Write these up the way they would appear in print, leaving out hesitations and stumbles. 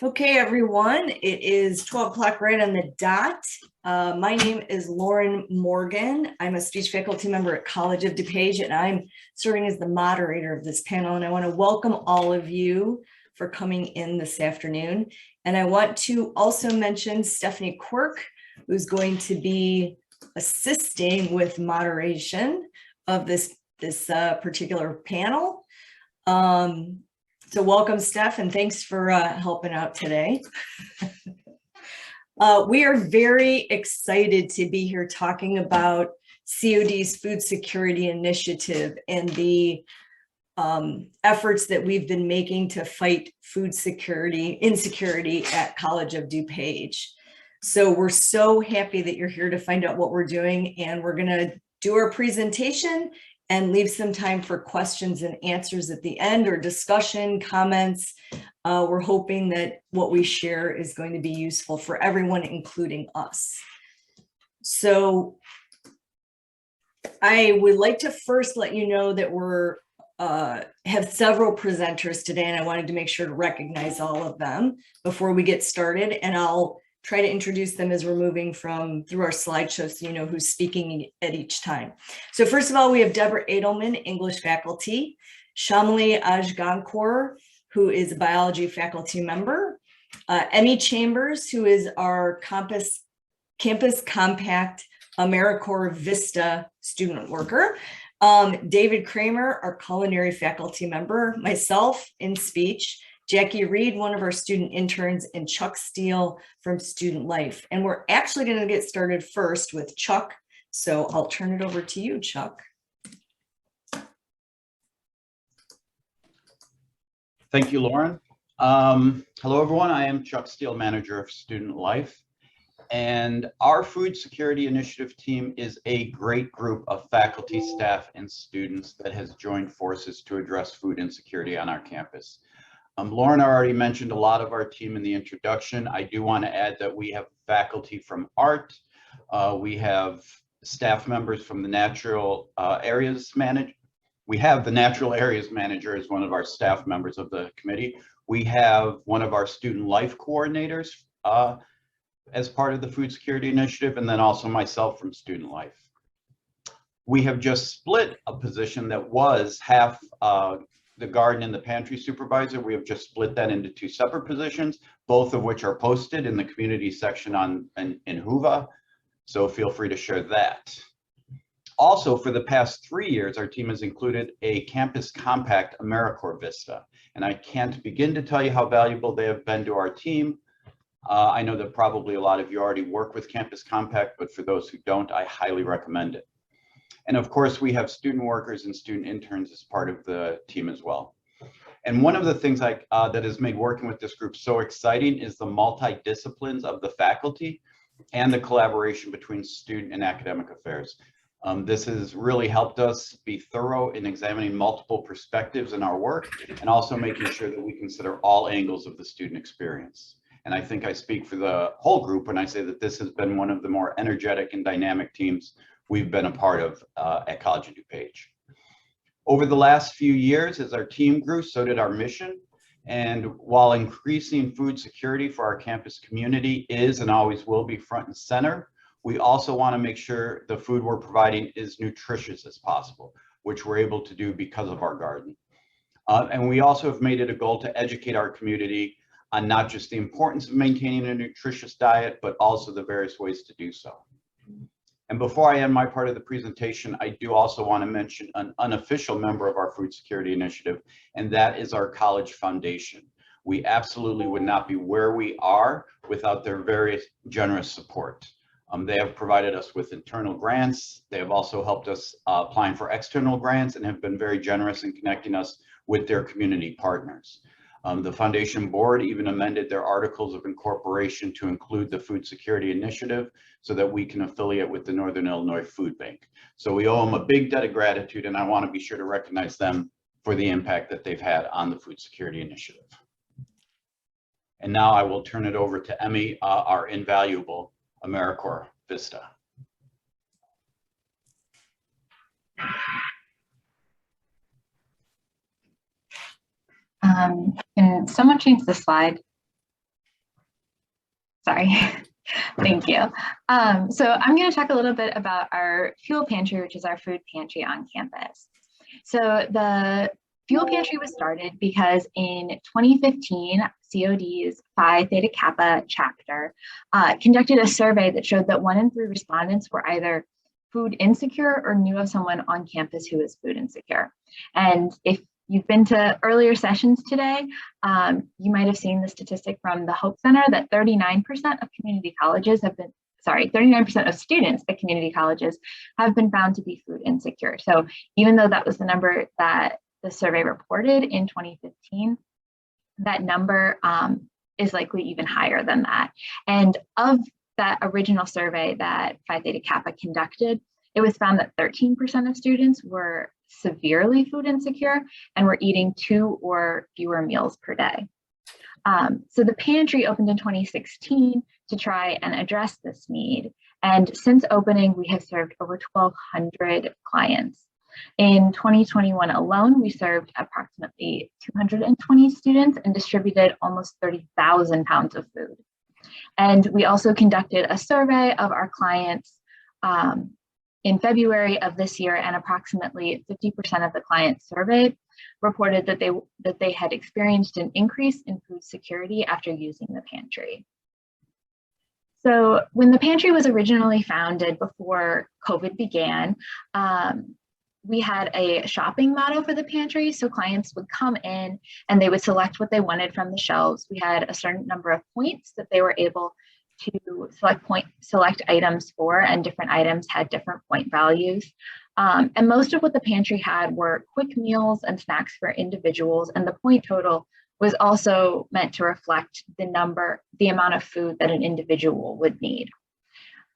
Okay, everyone, it is 12 o'clock right on the dot. My name is Lauren Morgan. I'm a speech faculty member at College of DuPage, and I'm serving as the moderator of this panel. And I want to welcome all of you for coming in this afternoon. And I want to also mention Stephanie Quirk, who's going to be assisting with moderation of this particular panel. So welcome, Steph, and thanks for helping out today. We are very excited to be here talking about COD's Food Security Initiative and the efforts that we've been making to fight food insecurity at College of DuPage. So we're so happy that you're here to find out what we're doing, and we're going to do our presentation and leave some time for questions and answers at the end, or discussion, comments. We're hoping that what we share is going to be useful for everyone, including us. So I would like to first let you know that we're have several presenters today, and I wanted to make sure to recognize all of them before we get started. And I'll try to introduce them as we're moving through our slideshow, so you know who's speaking at each time. So first of all, we have Deborah Edelman, English faculty, Shamli Ajgankor, who is a biology faculty member, Emmy Chambers, who is our Campus Compact AmeriCorps Vista student worker, David Kramer, our culinary faculty member, myself in speech, Jackie Reed, one of our student interns, and Chuck Steele from Student Life. And we're actually going to get started first with Chuck. So I'll turn it over to you, Chuck. Thank you, Lauren. Hello, everyone. I am Chuck Steele, manager of Student Life. And our Food Security Initiative team is a great group of faculty, staff, and students that has joined forces to address food insecurity on our campus. Lauren already mentioned a lot of our team in the introduction. I do want to add that we have faculty from art. We have staff members from the natural areas manager. We have the natural areas manager as one of our staff members of the committee. We have one of our student life coordinators as part of the Food Security Initiative, and then also myself from Student Life. We have just split a position that was half the garden and the pantry supervisor. We have just split that into two separate positions, both of which are posted in the community section in Whova. So feel free to share that. Also, for the past 3 years, our team has included a Campus Compact AmeriCorps Vista. And I can't begin to tell you how valuable they have been to our team. I know that probably a lot of you already work with Campus Compact, but for those who don't, I highly recommend it. And of course, we have student workers and student interns as part of the team as well. And one of the things that has made working with this group so exciting is the multidisciplines of the faculty and the collaboration between student and academic affairs. This has really helped us be thorough in examining multiple perspectives in our work, and also making sure that we consider all angles of the student experience. And I think I speak for the whole group when I say that this has been one of the more energetic and dynamic teams we've been a part of at College of DuPage. Over the last few years, as our team grew, so did our mission. And while increasing food security for our campus community is and always will be front and center, we also want to make sure the food we're providing is nutritious as possible, which we're able to do because of our garden. And we also have made it a goal to educate our community on not just the importance of maintaining a nutritious diet, but also the various ways to do so. And before I end my part of the presentation, I do also want to mention an unofficial member of our Food Security Initiative, and that is our College Foundation. We absolutely would not be where we are without their very generous support. They have provided us with internal grants. They have also helped us applying for external grants, and have been very generous in connecting us with their community partners. The foundation board even amended their articles of incorporation to include the Food Security Initiative so that we can affiliate with the Northern Illinois Food Bank. So we owe them a big debt of gratitude, and I want to be sure to recognize them for the impact that they've had on the Food Security Initiative. And now I will turn it over to Emmy, our invaluable AmeriCorps Vista. Can someone change the slide? Sorry. Thank you. So I'm going to talk a little bit about our fuel pantry, which is our food pantry on campus. So the fuel pantry was started because in 2015, COD's Phi Theta Kappa chapter conducted a survey that showed that 1 in 3 respondents were either food insecure or knew of someone on campus who is food insecure. And if you've been to earlier sessions today, you might have seen the statistic from the Hope Center that 39% of community colleges have been, 39% of students at community colleges have been found to be food insecure. So even though that was the number that the survey reported in 2015, that number is likely even higher than that. And of that original survey that Phi Theta Kappa conducted, it was found that 13% of students were severely food insecure and were eating 2 or fewer meals per day. So the pantry opened in 2016 to try and address this need. And since opening, we have served over 1,200 clients. In 2021 alone, we served approximately 220 students and distributed almost 30,000 pounds of food. And we also conducted a survey of our clients in February of this year, and approximately 50% of the clients surveyed reported that they had experienced an increase in food security after using the pantry. So when the pantry was originally founded before COVID began, we had a shopping model for the pantry. So clients would come in and they would select what they wanted from the shelves. We had a certain number of points that they were able to select items for, and different items had different point values. And most of what the pantry had were quick meals and snacks for individuals, and the point total was also meant to reflect the amount of food that an individual would need.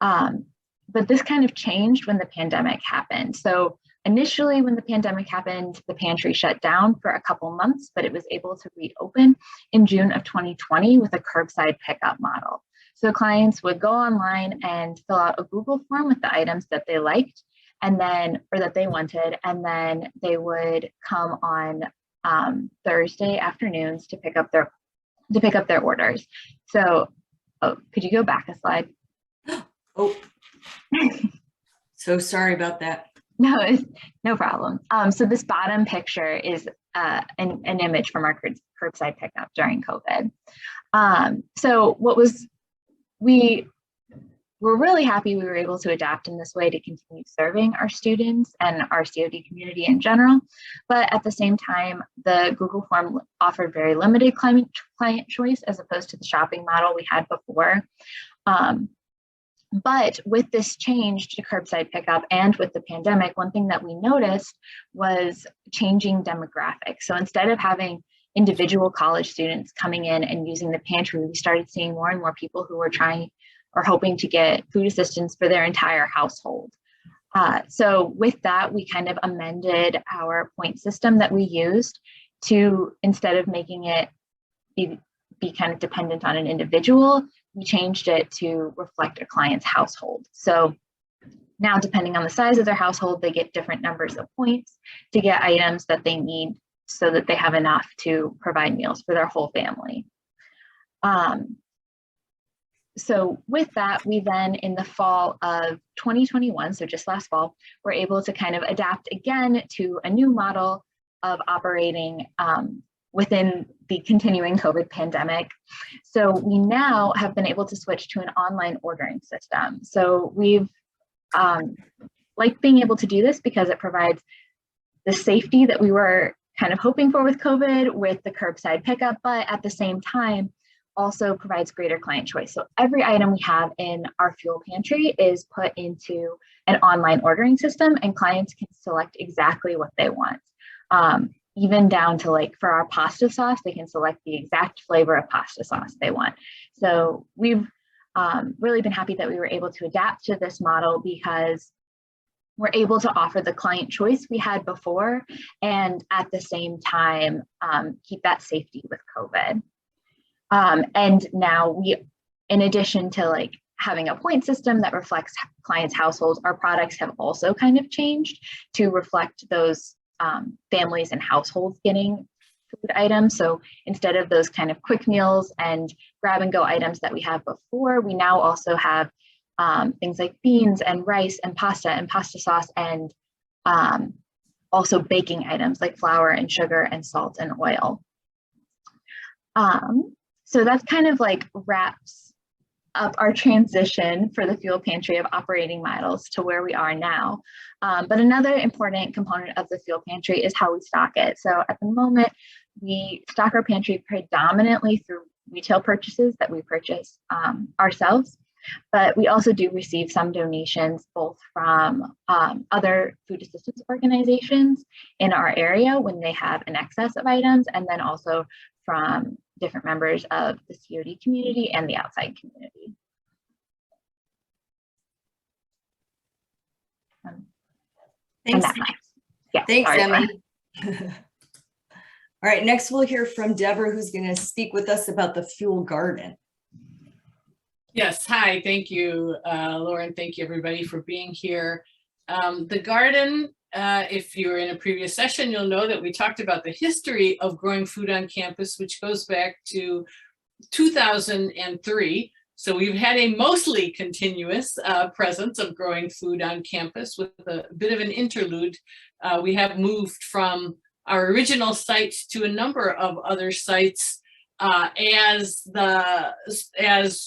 But this kind of changed when the pandemic happened. So initially, when the pandemic happened, the pantry shut down for a couple months, but it was able to reopen in June of 2020 with a curbside pickup model. So clients would go online and fill out a Google form with the items that they liked and then, or that they wanted, and then they would come on Thursday afternoons to pick up their orders. So, could you go back a slide? Oh, so sorry about that. No, no problem. So this bottom picture is an image from our curbside pickup during COVID. So we were really happy we were able to adapt in this way to continue serving our students and our COD community in general. But at the same time, the Google form offered very limited client choice as opposed to the shopping model we had before. But with this change to curbside pickup and with the pandemic, one thing that we noticed was changing demographics. So instead of having individual college students coming in and using the pantry, we started seeing more and more people who were trying or hoping to get food assistance for their entire household. So with that, we kind of amended our point system that we used to, instead of making it be kind of dependent on an individual, we changed it to reflect a client's household. So now, depending on the size of their household, they get different numbers of points to get items that they need so that they have enough to provide meals for their whole family. So with that, we then in the fall of 2021, so just last fall, were able to kind of adapt again to a new model of operating within the continuing COVID pandemic. So we now have been able to switch to an online ordering system. So we've liked being able to do this because it provides the safety that we were kind of hoping for with COVID with the curbside pickup, but at the same time, also provides greater client choice. So every item we have in our fuel pantry is put into an online ordering system, and clients can select exactly what they want. Even down to, like, for our pasta sauce, they can select the exact flavor of pasta sauce they want. So we've really been happy that we were able to adapt to this model because we're able to offer the client choice we had before and at the same time keep that safety with COVID. And now we, in addition to like having a point system that reflects clients' households, our products have also kind of changed to reflect those families and households getting food items. So instead of those kind of quick meals and grab and go items that we have before, we now also have things like beans and rice and pasta sauce, and also baking items like flour and sugar and salt and oil. So that's kind of like wraps up our transition for the fuel pantry of operating models to where we are now. But another important component of the fuel pantry is how we stock it. So at the moment, we stock our pantry predominantly through retail purchases that we purchase ourselves, but we also do receive some donations both from other food assistance organizations in our area when they have an excess of items, and then also from different members of the COD community and the outside community. Thanks. Yeah, Thanks, sorry. Emmy. All right, next we'll hear from Deborah, who's going to speak with us about the fuel garden. Yes, hi, thank you, Lauren. Thank you, everybody, for being here. The garden, if you were in a previous session, you'll know that we talked about the history of growing food on campus, which goes back to 2003. So we've had a mostly continuous presence of growing food on campus with a bit of an interlude. We have moved from our original site to a number of other sites as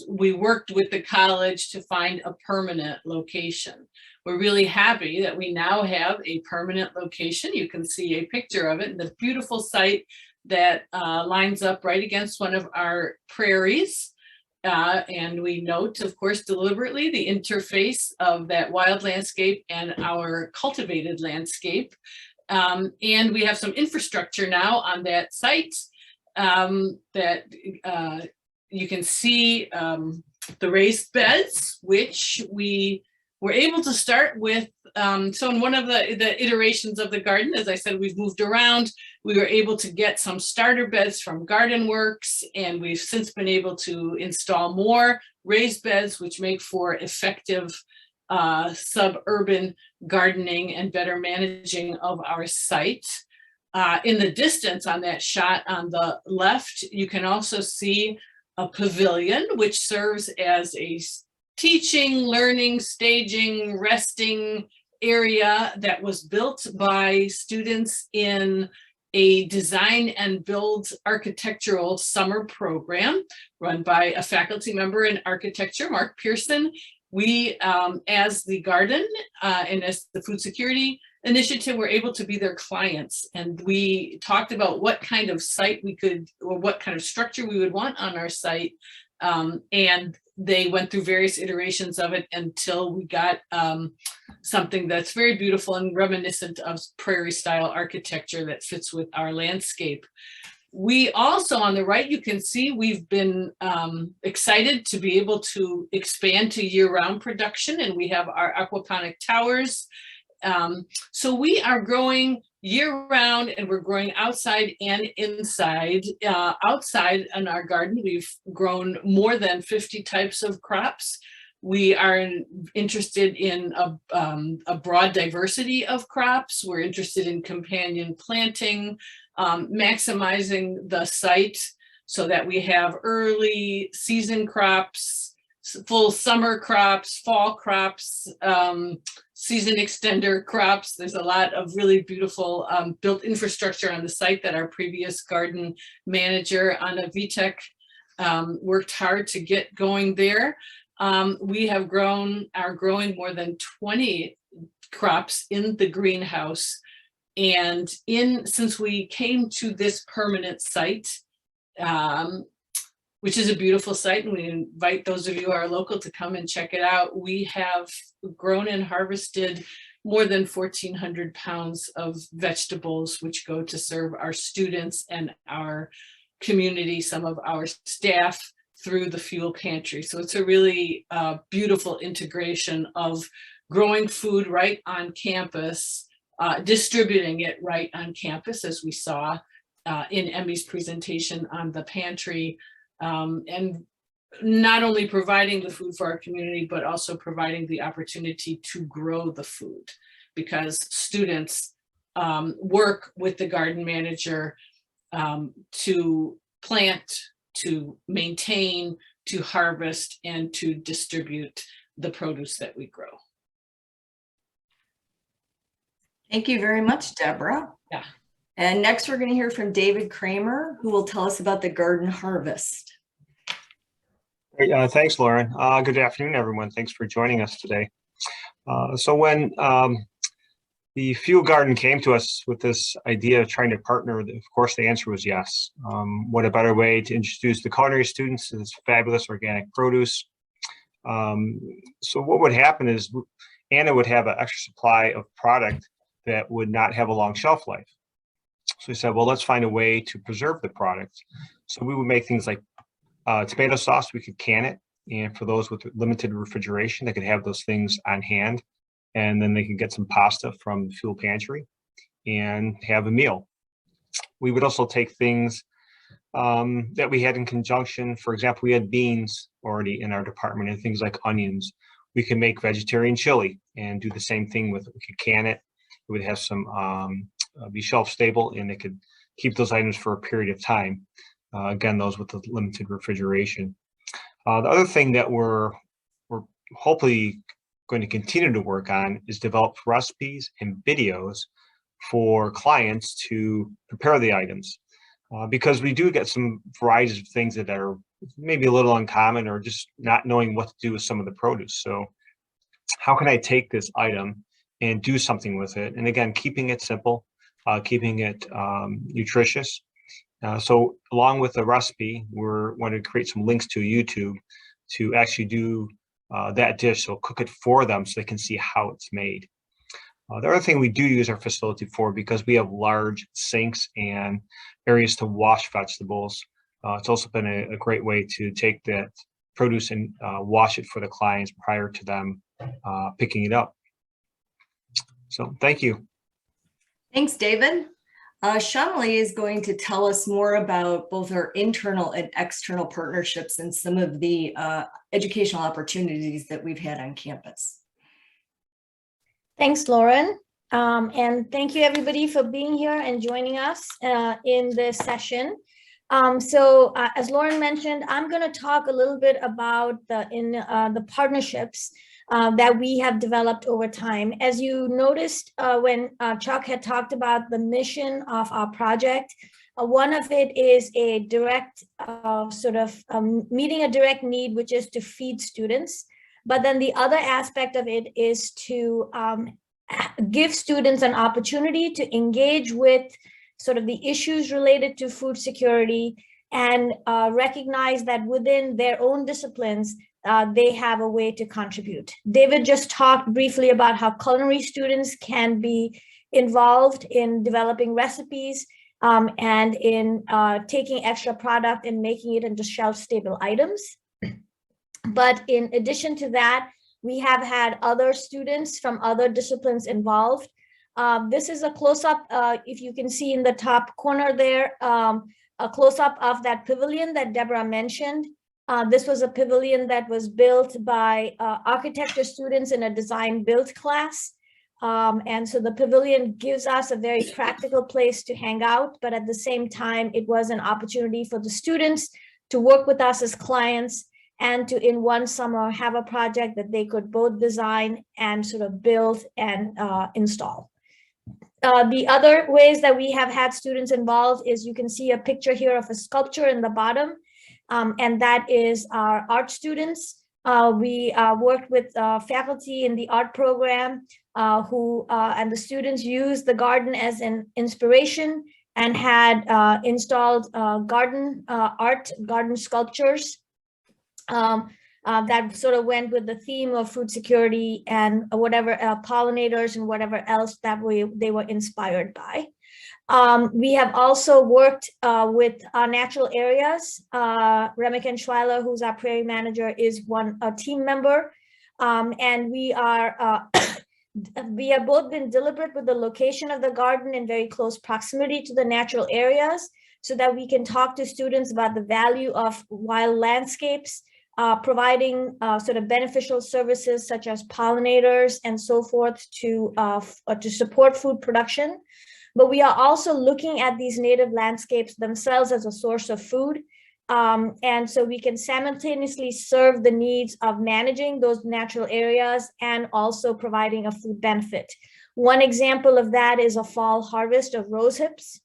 we worked with the college to find a permanent location. We're really happy that we now have a permanent location. You can see a picture of it in the beautiful site that lines up right against one of our prairies. And we note, of course, deliberately the interface of that wild landscape and our cultivated landscape. And we have some infrastructure now on that site that you can see the raised beds, which we were able to start with. So in one of the iterations of the garden, as I said, we've moved around. We were able to get some starter beds from Garden Works, and we've since been able to install more raised beds, which make for effective suburban gardening and better managing of our site. In the distance on that shot on the left, you can also see a pavilion, which serves as a teaching, learning, staging, resting area that was built by students in a design and build architectural summer program run by a faculty member in architecture, Mark Pearson. We, as the garden and as the food security initiative, were able to be their clients. And we talked about what kind of site we could, or what kind of structure we would want on our site. And they went through various iterations of it until we got something that's very beautiful and reminiscent of prairie style architecture that fits with our landscape. We also, on the right, you can see we've been excited to be able to expand to year-round production, and we have our aquaponic towers. So we are growing year-round, and we're growing outside and inside. Outside in our garden, we've grown more than 50 types of crops. We are interested in a broad diversity of crops. We're interested in companion planting, maximizing the site so that we have early season crops, full summer crops, fall crops, season extender crops. There's a lot of really beautiful built infrastructure on the site that our previous garden manager, Anna Vitek, worked hard to get going there. We are growing more than 20 crops in the greenhouse. And since we came to this permanent site, which is a beautiful site, and we invite those of you who are local to come and check it out, we have grown and harvested more than 1,400 pounds of vegetables, which go to serve our students and our community, some of our staff, through the fuel pantry. So it's a really beautiful integration of growing food right on campus, distributing it right on campus, as we saw in Emmy's presentation on the pantry, and not only providing the food for our community, but also providing the opportunity to grow the food, because students work with the garden manager to plant, to maintain, to harvest, and to distribute the produce that we grow. Thank you very much, Deborah. Yeah. And next we're going to hear from David Kramer, who will tell us about the garden harvest. Great, thanks, Lauren. Good afternoon, everyone. Thanks for joining us today. So when the Fuel Garden came to us with this idea of trying to partner, of course, the answer was yes. What a better way to introduce the culinary students to this fabulous organic produce. So what would happen is Anna would have an extra supply of product that would not have a long shelf life. So we said, well, let's find a way to preserve the product. So we would make things like tomato sauce. We could can it. And for those with limited refrigeration, they could have those things on hand. And then they could get some pasta from the fuel pantry and have a meal. We would also take things that we had in conjunction. For example, we had beans already in our department and things like onions. We could make vegetarian chili and do the same thing with it. We could can it. It would have some be shelf stable, and they could keep those items for a period of time. Again, those with the limited refrigeration. The other thing that we're hopefully going to continue to work on is develop recipes and videos for clients to prepare the items, because we do get some varieties of things that are maybe a little uncommon or just not knowing what to do with some of the produce. So how can I take this item and do something with it? And again, keeping it simple, keeping it nutritious. So along with the recipe, we're wanting to create some links to YouTube to actually do that dish. So cook it for them so they can see how it's made. The other thing we do use our facility for, because we have large sinks and areas to wash vegetables, it's also been a great way to take that produce and wash it for the clients prior to them picking it up. So thank you. Thanks, David. Shamali is going to tell us more about both our internal and external partnerships and some of the educational opportunities that we've had on campus. Thanks, Lauren. And thank you, everybody, for being here and joining us in this session. As Lauren mentioned, I'm going to talk a little bit about the partnerships that we have developed over time. As you noticed when Chuck had talked about the mission of our project, one of it is a direct meeting a direct need, which is to feed students. But then the other aspect of it is to give students an opportunity to engage with sort of the issues related to food security and recognize that within their own disciplines, they have a way to contribute. David just talked briefly about how culinary students can be involved in developing recipes and in taking extra product and making it into shelf-stable items. But in addition to that, we have had other students from other disciplines involved. This is a close-up, if you can see in the top corner there, a close-up of that pavilion that Deborah mentioned. This was a pavilion that was built by architecture students in a design build class. And so the pavilion gives us a very practical place to hang out, but at the same time, it was an opportunity for the students to work with us as clients and to, in one summer, have a project that they could both design and sort of build and install. The other ways that we have had students involved is you can see a picture here of a sculpture in the bottom, and that is our art students. We worked with faculty in the art program and the students used the garden as an inspiration and had installed garden sculptures that sort of went with the theme of food security and whatever pollinators and whatever else that they were inspired by. We have also worked with our natural areas. Remiken Schweiler, who's our prairie manager, is a team member. And we have both been deliberate with the location of the garden in very close proximity to the natural areas so that we can talk to students about the value of wild landscapes, providing sort of beneficial services such as pollinators and so forth to support food production. but we are also looking at these native landscapes themselves as a source of food. And so we can simultaneously serve the needs of managing those natural areas and also providing a food benefit. One example of that is a fall harvest of rose hips,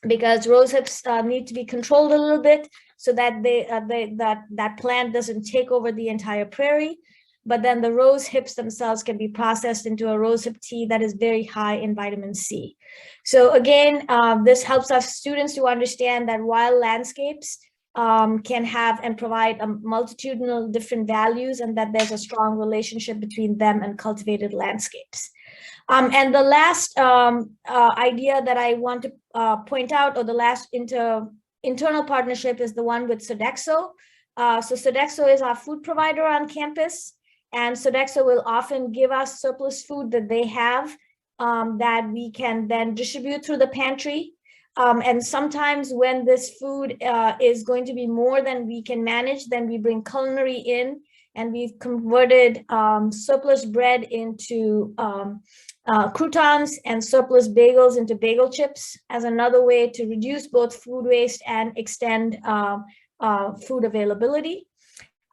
because rose hips need to be controlled a little bit so that that plant doesn't take over the entire prairie. But then the rose hips themselves can be processed into a rose hip tea that is very high in vitamin C. So again, this helps us students to understand that wild landscapes can have and provide a multitudinal different values, and that there's a strong relationship between them and cultivated landscapes. And the last idea that I want to point out, or the last internal partnership, is the one with Sodexo. So Sodexo is our food provider on campus, and Sodexo will often give us surplus food that they have that we can then distribute through the pantry. And sometimes when this food is going to be more than we can manage, then we bring Culinary in, and we've converted surplus bread into croutons and surplus bagels into bagel chips as another way to reduce both food waste and extend food availability.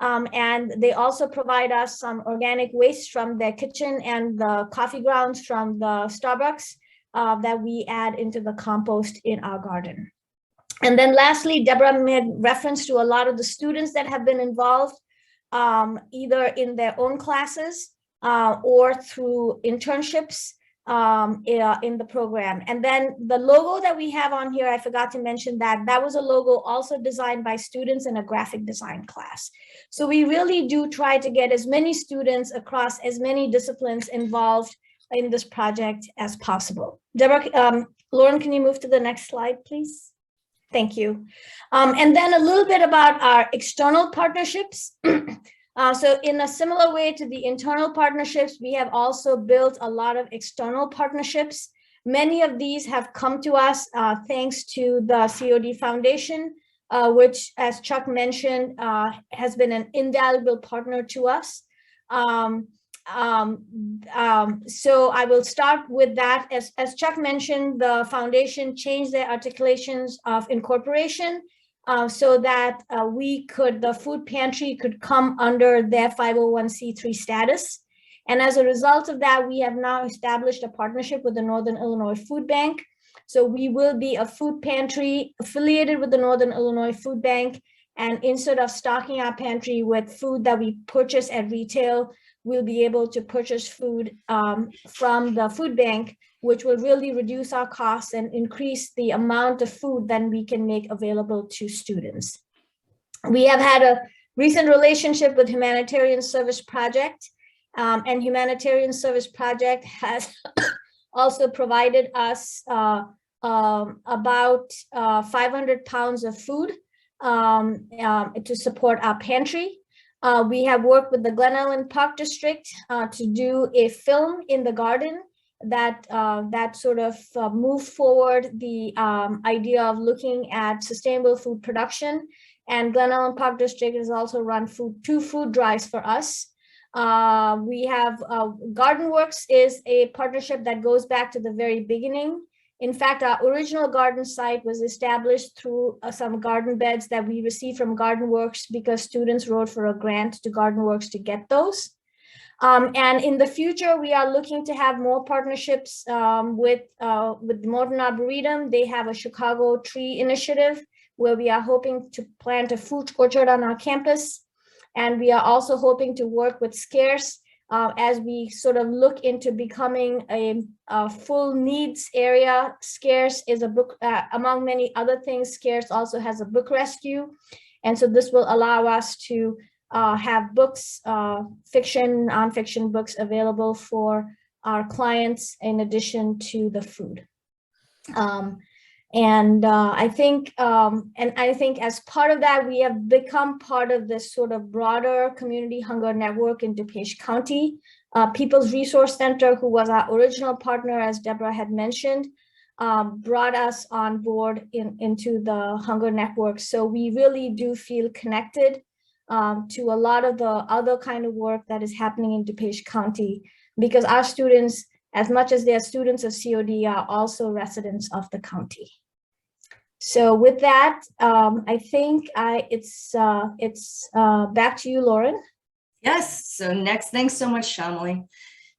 And they also provide us some organic waste from their kitchen and the coffee grounds from the Starbucks that we add into the compost in our garden. And then lastly, Deborah made reference to a lot of the students that have been involved either in their own classes or through internships in the program. And then the logo that we have on here, I forgot to mention that was a logo also designed by students in a graphic design class. So we really do try to get as many students across as many disciplines involved in this project as possible. Deborah, Lauren, can you move to the next slide, please? Thank you. And then a little bit about our external partnerships. So in a similar way to the internal partnerships, we have also built a lot of external partnerships. Many of these have come to us thanks to the COD Foundation, which, as Chuck mentioned, has been an invaluable partner to us. So I will start with that. As Chuck mentioned, the foundation changed their articulations of incorporation so that the food pantry could come under their 501c3 status. And as a result of that, we have now established a partnership with the Northern Illinois Food Bank. So we will be a food pantry affiliated with the Northern Illinois Food Bank. And instead of stocking our pantry with food that we purchase at retail, we'll be able to purchase food from the food bank, which will really reduce our costs and increase the amount of food that we can make available to students. We have had a recent relationship with Humanitarian Service Project, and Humanitarian Service Project has also provided us about 500 pounds of food to support our pantry. We have worked with the Glen Ellen Park District to do a film in the garden that sort of moved forward the idea of looking at sustainable food production. And Glen Ellen Park District has also run two food drives for us. We have Garden Works is a partnership that goes back to the very beginning. In fact, our original garden site was established through some garden beds that we received from Garden Works because students wrote for a grant to Garden Works to get those. And in the future, we are looking to have more partnerships with Morton Arboretum. They have a Chicago Tree Initiative where we are hoping to plant a fruit orchard on our campus. And we are also hoping to work with Scarce as we sort of look into becoming a full needs area. Scarce is a book, among many other things, Scarce also has a book rescue. And so this will allow us to have books, fiction, nonfiction books available for our clients in addition to the food. I think as part of that, we have become part of this sort of broader community hunger network in DuPage County. People's Resource Center, who was our original partner, as Deborah had mentioned, brought us on board into the hunger network. So we really do feel connected to a lot of the other kind of work that is happening in DuPage County, because our students as much as they are students of COD, are also residents of the county. So with that, I think it's back to you, Lauren. Yes, so next, thanks so much, Shamali.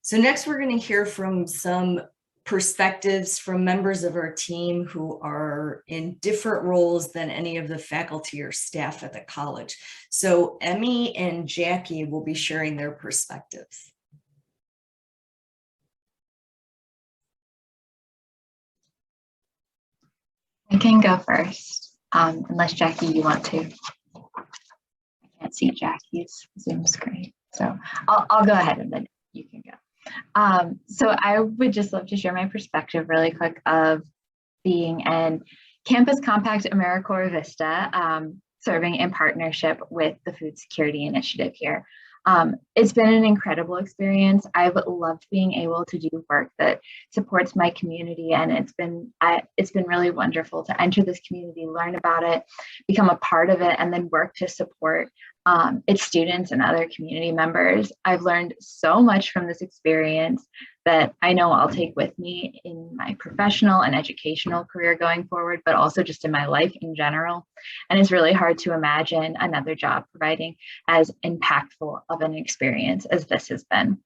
So next we're going to hear from some perspectives from members of our team who are in different roles than any of the faculty or staff at the college. So Emmy and Jackie will be sharing their perspectives. I can go first, unless Jackie, you want to. I can't see Jackie's Zoom screen, so I'll go ahead and then you can go. So I would just love to share my perspective really quick of being in Campus Compact AmeriCorps Vista, serving in partnership with the Food Security Initiative here. It's been an incredible experience. I've loved being able to do work that supports my community, and it's been really wonderful to enter this community, learn about it, become a part of it, and then work to support its students and other community members. I've learned so much from this experience that I know I'll take with me in my professional and educational career going forward, but also just in my life in general. And it's really hard to imagine another job providing as impactful of an experience as this has been.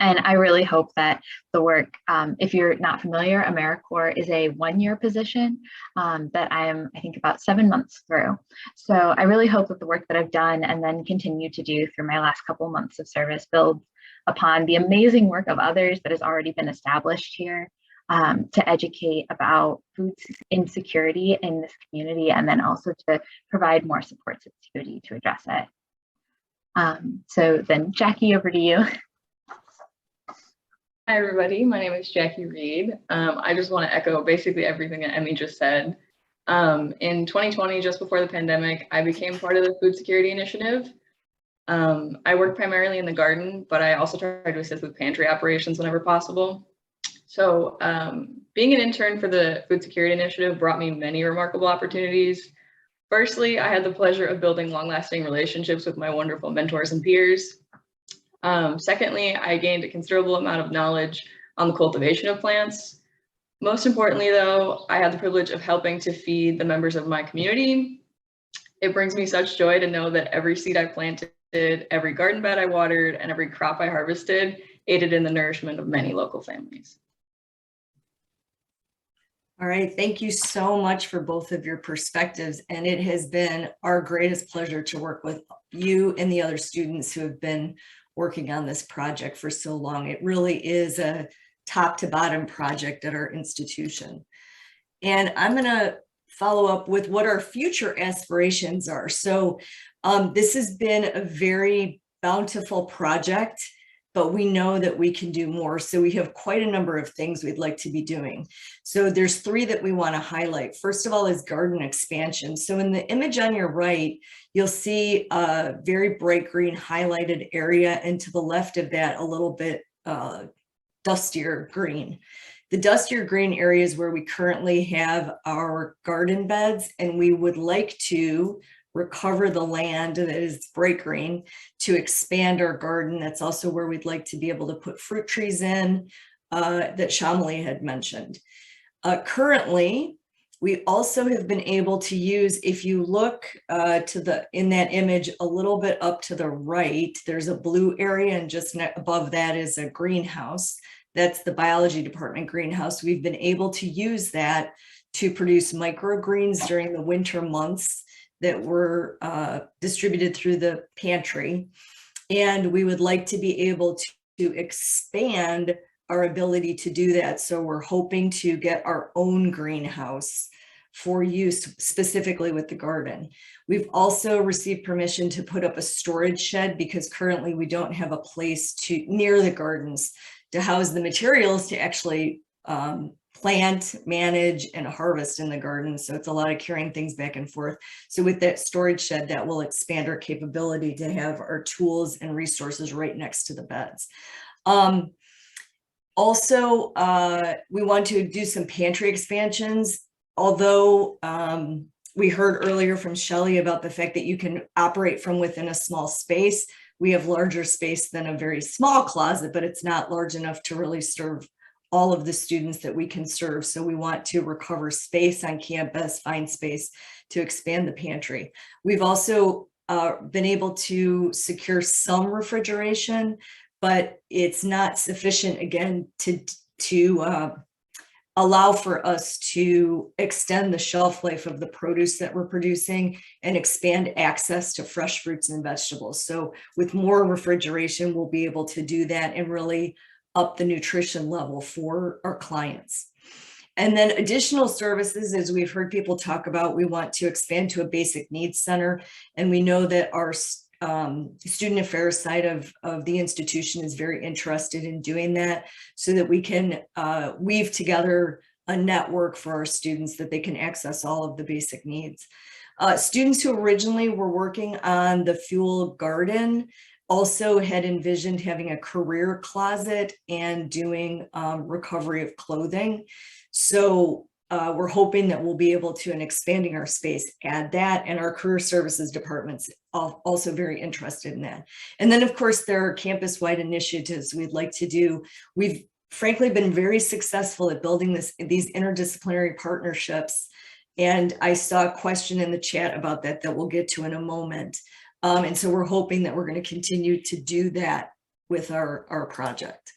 And I really hope that the work, if you're not familiar, AmeriCorps is a one-year position that I am, I think, about 7 months through. So I really hope that the work that I've done and then continue to do through my last couple months of service builds upon the amazing work of others that has already been established here to educate about food insecurity in this community, and then also to provide more supports at COD to address it. So then Jackie, over to you. Hi, everybody. My name is Jackie Reed. I just want to echo basically everything that Emmy just said. In 2020, just before the pandemic, I became part of the Food Security Initiative. I work primarily in the garden, but I also try to assist with pantry operations whenever possible. So being an intern for the Food Security Initiative brought me many remarkable opportunities. Firstly, I had the pleasure of building long-lasting relationships with my wonderful mentors and peers. Secondly, I gained a considerable amount of knowledge on the cultivation of plants. Most importantly, though, I had the privilege of helping to feed the members of my community. It brings me such joy to know that every seed I planted, every garden bed I watered, and every crop I harvested aided in the nourishment of many local families. All right, thank you so much for both of your perspectives. And it has been our greatest pleasure to work with you and the other students who have been working on this project for so long. It really is a top to bottom project at our institution. And I'm gonna follow up with what our future aspirations are. So this has been a very bountiful project, but we know that we can do more. So we have quite a number of things we'd like to be doing. So there's 3 that we want to highlight. First of all is garden expansion. So in the image on your right, you'll see a very bright green highlighted area, and to the left of that, a little bit dustier green. The dustier green area is where we currently have our garden beds, and we would like to recover the land that is bright green to expand our garden. That's also where we'd like to be able to put fruit trees in that Shamali had mentioned. Currently, we also have been able to use, if you look in that image a little bit up to the right, there's a blue area, and just above that is a greenhouse. That's the biology department greenhouse. We've been able to use that to produce microgreens during the winter months that were distributed through the pantry. And we would like to be able to expand our ability to do that. So we're hoping to get our own greenhouse for use specifically with the garden. We've also received permission to put up a storage shed, because currently we don't have a place near the gardens to house the materials to actually plant, manage, and harvest in the garden. So it's a lot of carrying things back and forth. So with that storage shed, that will expand our capability to have our tools and resources right next to the beds. Also, we want to do some pantry expansions. Although we heard earlier from Shelley about the fact that you can operate from within a small space, we have larger space than a very small closet, but it's not large enough to really serve all of the students that we can serve. So we want to recover space on campus, find space to expand the pantry. We've also been able to secure some refrigeration, but it's not sufficient, again, to allow for us to extend the shelf life of the produce that we're producing and expand access to fresh fruits and vegetables. So with more refrigeration, we'll be able to do that and really up the nutrition level for our clients. And then additional services, as we've heard people talk about, we want to expand to a basic needs center. And we know that our student affairs side of the institution is very interested in doing that, so that we can weave together a network for our students that they can access all of the basic needs. Students who originally were working on the fuel garden also had envisioned having a career closet and doing recovery of clothing. So we're hoping that we'll be able to, in expanding our space, add that, and our career services department's also very interested in that. And then, of course, there are campus-wide initiatives we'd like to do. We've frankly been very successful at building these interdisciplinary partnerships. And I saw a question in the chat about that we'll get to in a moment. And so we're hoping that we're going to continue to do that with our project.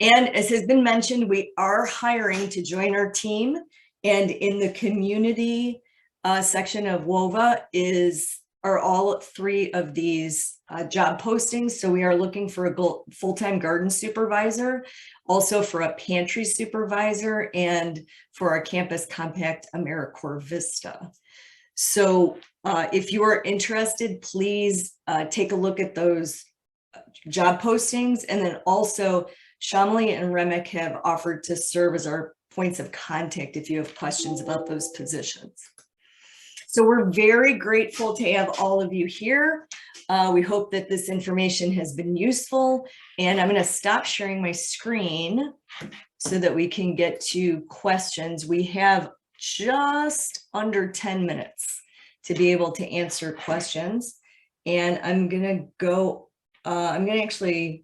And as has been mentioned, we are hiring to join our team. And in the community section of WOVA are all 3 of these job postings. So we are looking for a full-time garden supervisor, also for a pantry supervisor, and for our campus compact AmeriCorps Vista. So if you are interested, please take a look at those job postings. And then also Shamli and Remick have offered to serve as our points of contact if you have questions about those positions. So we're very grateful to have all of you here. We hope that this information has been useful, and I'm going to stop sharing my screen so that we can get to questions. We have just under 10 minutes to be able to answer questions, and I'm going to actually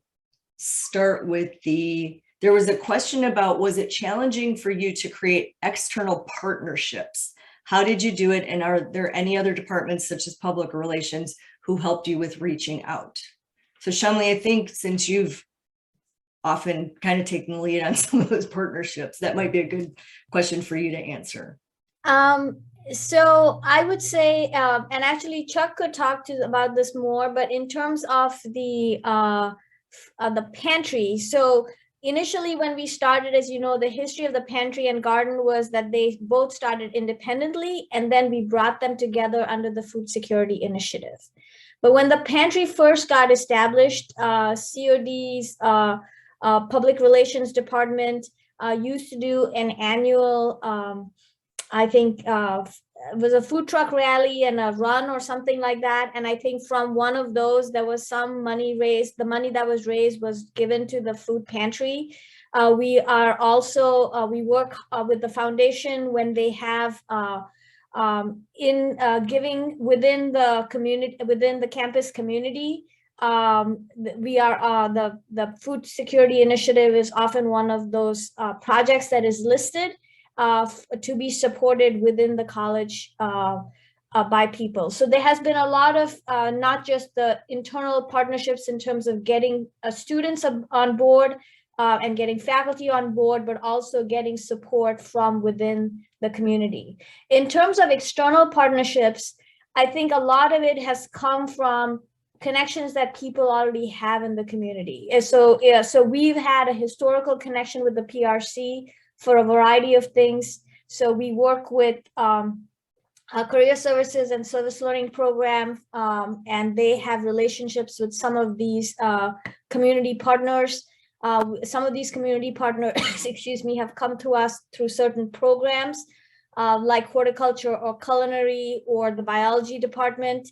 start with there was a question about, was it challenging for you to create external partnerships? How did you do it? And are there any other departments, such as public relations, who helped you with reaching out? So Shamli, I think since you've often kind of taken the lead on some of those partnerships, that might be a good question for you to answer. So I would say, and actually Chuck could talk about this more, but in terms of the pantry, so initially when we started, as you know, the history of the pantry and garden was that they both started independently, and then we brought them together under the Food Security Initiative. But when the pantry first got established, COD's public relations department used to do an annual, I think it was a food truck rally and a run or something like that. And I think from one of those, there was some money raised. The money that was raised was given to the food pantry. We are also, we work with the foundation when they have giving within the community, within the campus community. We are, the Food Security Initiative is often one of those projects that is listed to be supported within the college by people. So there has been a lot of not just the internal partnerships in terms of getting students on board and getting faculty on board, but also getting support from within the community. In terms of external partnerships, I think a lot of it has come from connections that people already have in the community. And so, yeah, so we've had a historical connection with the PRC for a variety of things. So we work with career services and service learning program, and they have relationships with some of these community partners. Some of these community partners, excuse me, have come to us through certain programs like horticulture or culinary or the biology department.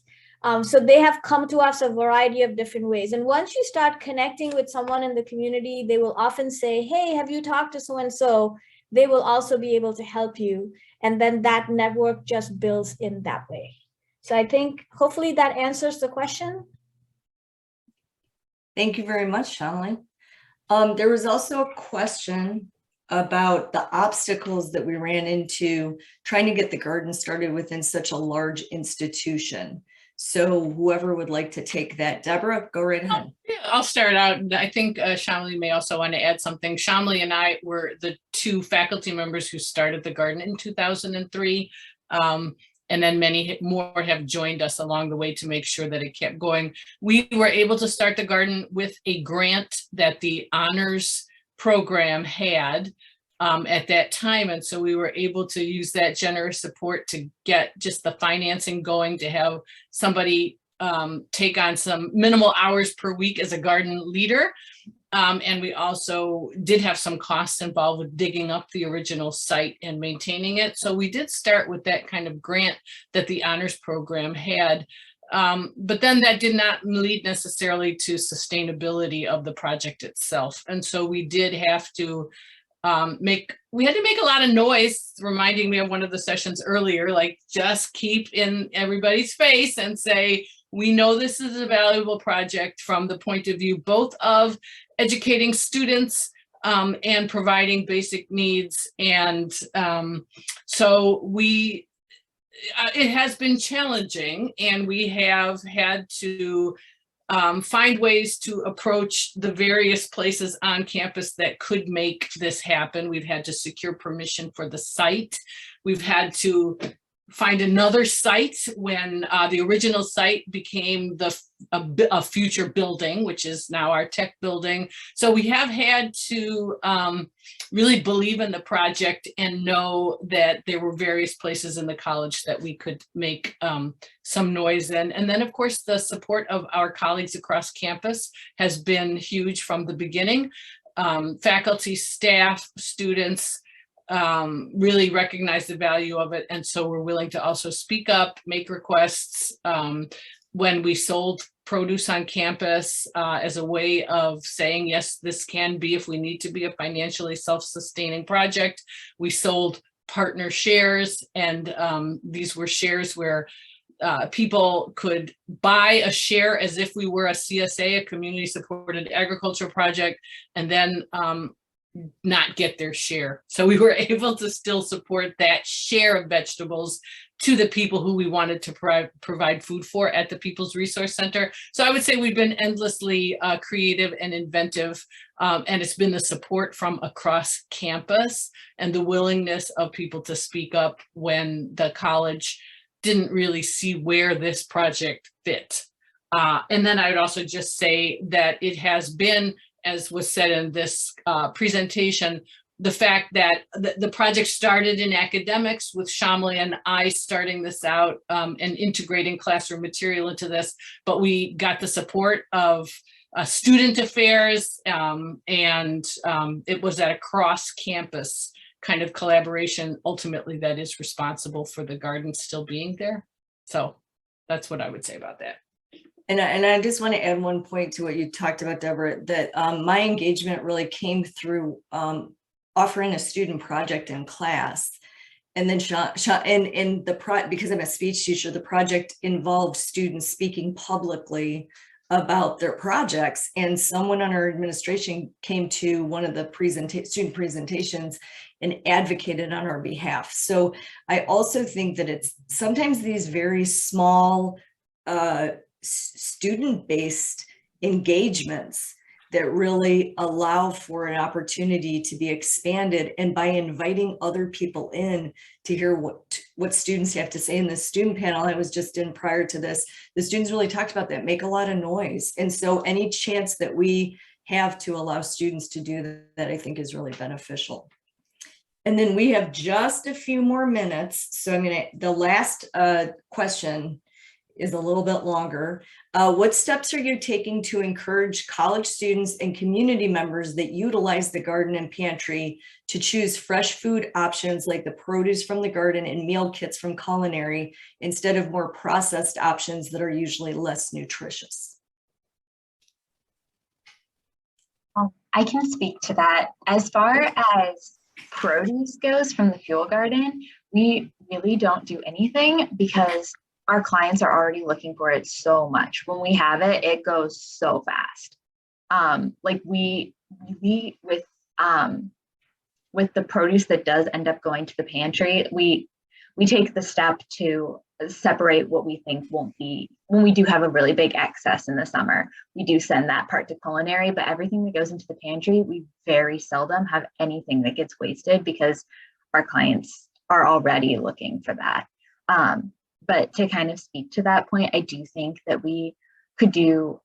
So they have come to us a variety of different ways. And once you start connecting with someone in the community, they will often say, hey, have you talked to so-and-so? They will also be able to help you. And then that network just builds in that way. So I think hopefully that answers the question. Thank you very much, Shamli. There was also a question about the obstacles that we ran into trying to get the garden started within such a large institution. So whoever would like to take that, Deborah, go right ahead. Yeah, I'll start out. I think Shamli may also want to add something. Shamli and I were the two faculty members who started the garden in 2003. And then many more have joined us along the way to make sure that it kept going. We were able to start the garden with a grant that the honors program had at that time. And so we were able to use that generous support to get just the financing going, to have somebody take on some minimal hours per week as a garden leader. And we also did have some costs involved with digging up the original site and maintaining it. So we did start with that kind of grant that the honors program had. But then that did not lead necessarily to sustainability of the project itself. And so we did have to make a lot of noise, reminding me of one of the sessions earlier, like just keep in everybody's face and say, we know this is a valuable project from the point of view both of educating students and providing basic needs. And so it has been challenging, and we have had to find ways to approach the various places on campus that could make this happen. We've had to secure permission for the site. We've had to find another site when the original site became a future building, which is now our tech building. So we have had to really believe in the project and know that there were various places in the college that we could make some noise in. And then, of course, the support of our colleagues across campus has been huge from the beginning. Faculty, staff, students, really recognize the value of it. And so we're willing to also speak up, make requests. When we sold produce on campus as a way of saying, yes, this can be, if we need to be, a financially self-sustaining project. We sold partner shares, and these were shares where people could buy a share as if we were a CSA, a community supported agriculture project, and then not get their share. So we were able to still support that share of vegetables to the people who we wanted to provide food for at the People's Resource Center. So I would say we've been endlessly creative and inventive, and it's been the support from across campus and the willingness of people to speak up when the college didn't really see where this project fit. And then I would also just say that it has been, as was said in this presentation, the fact that the project started in academics with Shamli and I starting this out and integrating classroom material into this, but we got the support of student affairs, and it was that across campus kind of collaboration ultimately that is responsible for the garden still being there. So that's what I would say about that. And I just want to add one point to what you talked about, Deborah, that my engagement really came through offering a student project in class. And then because I'm a speech teacher, the project involved students speaking publicly about their projects. And someone on our administration came to one of the student presentations and advocated on our behalf. So I also think that it's sometimes these very small student-based engagements that really allow for an opportunity to be expanded, and by inviting other people in to hear what students have to say. In the student panel I was just in prior to this, the students really talked about that, make a lot of noise. And so any chance that we have to allow students to do that, I think is really beneficial. And then we have just a few more minutes. So the last question is a little bit longer. What steps are you taking to encourage college students and community members that utilize the garden and pantry to choose fresh food options like the produce from the garden and meal kits from Culinary instead of more processed options that are usually less nutritious? I can speak to that. As far as produce goes from the Fuel Garden, we really don't do anything because our clients are already looking for it so much. When we have it, it goes so fast. like we with the produce that does end up going to the pantry, we take the step to separate what we think won't be, when we do have a really big excess in the summer, we do send that part to Culinary, but everything that goes into the pantry, we very seldom have anything that gets wasted because our clients are already looking for that. But to kind of speak to that point, I do think that we could do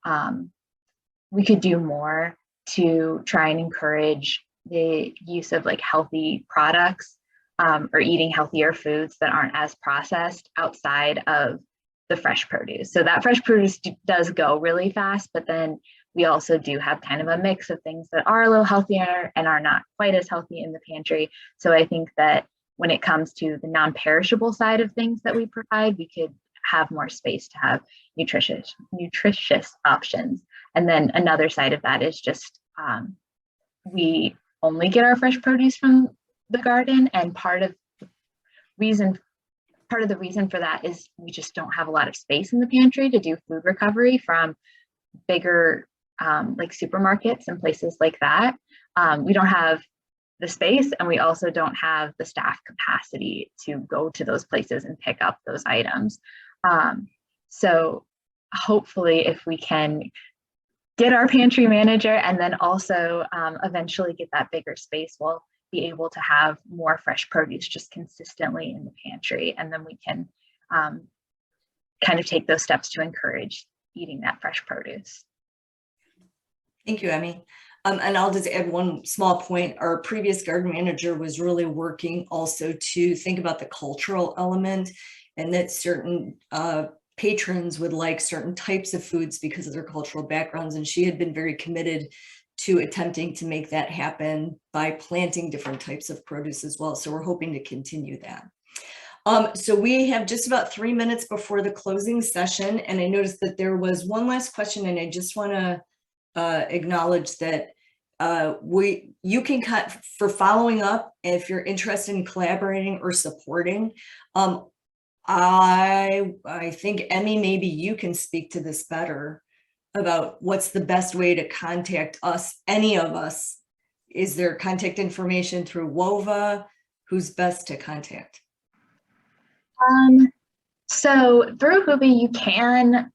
more to try and encourage the use of like healthy products, or eating healthier foods that aren't as processed outside of the fresh produce. So that fresh produce does go really fast, but then we also do have kind of a mix of things that are a little healthier and are not quite as healthy in the pantry. So I think that when it comes to the non-perishable side of things that we provide, we could have more space to have nutritious options. And then another side of that is just we only get our fresh produce from the garden, and part of the reason for that is we just don't have a lot of space in the pantry to do food recovery from bigger like supermarkets and places like that. We don't have the space, and we also don't have the staff capacity to go to those places and pick up those items. So hopefully if we can get our pantry manager and then also eventually get that bigger space, we'll be able to have more fresh produce just consistently in the pantry. And then we can kind of take those steps to encourage eating that fresh produce. Thank you, Emmy. And I'll just add one small point. Our previous garden manager was really working also to think about the cultural element, and that certain patrons would like certain types of foods because of their cultural backgrounds. And she had been very committed to attempting to make that happen by planting different types of produce as well. So we're hoping to continue that. So we have just about 3 minutes before the closing session. And I noticed that there was one last question, and I just want to acknowledge that you can cut for following up if you're interested in collaborating or supporting. I think Emmy, maybe you can speak to this better about what's the best way to contact us, any of us. Is there contact information through WOVA? Who's best to contact? So through Hooby, you can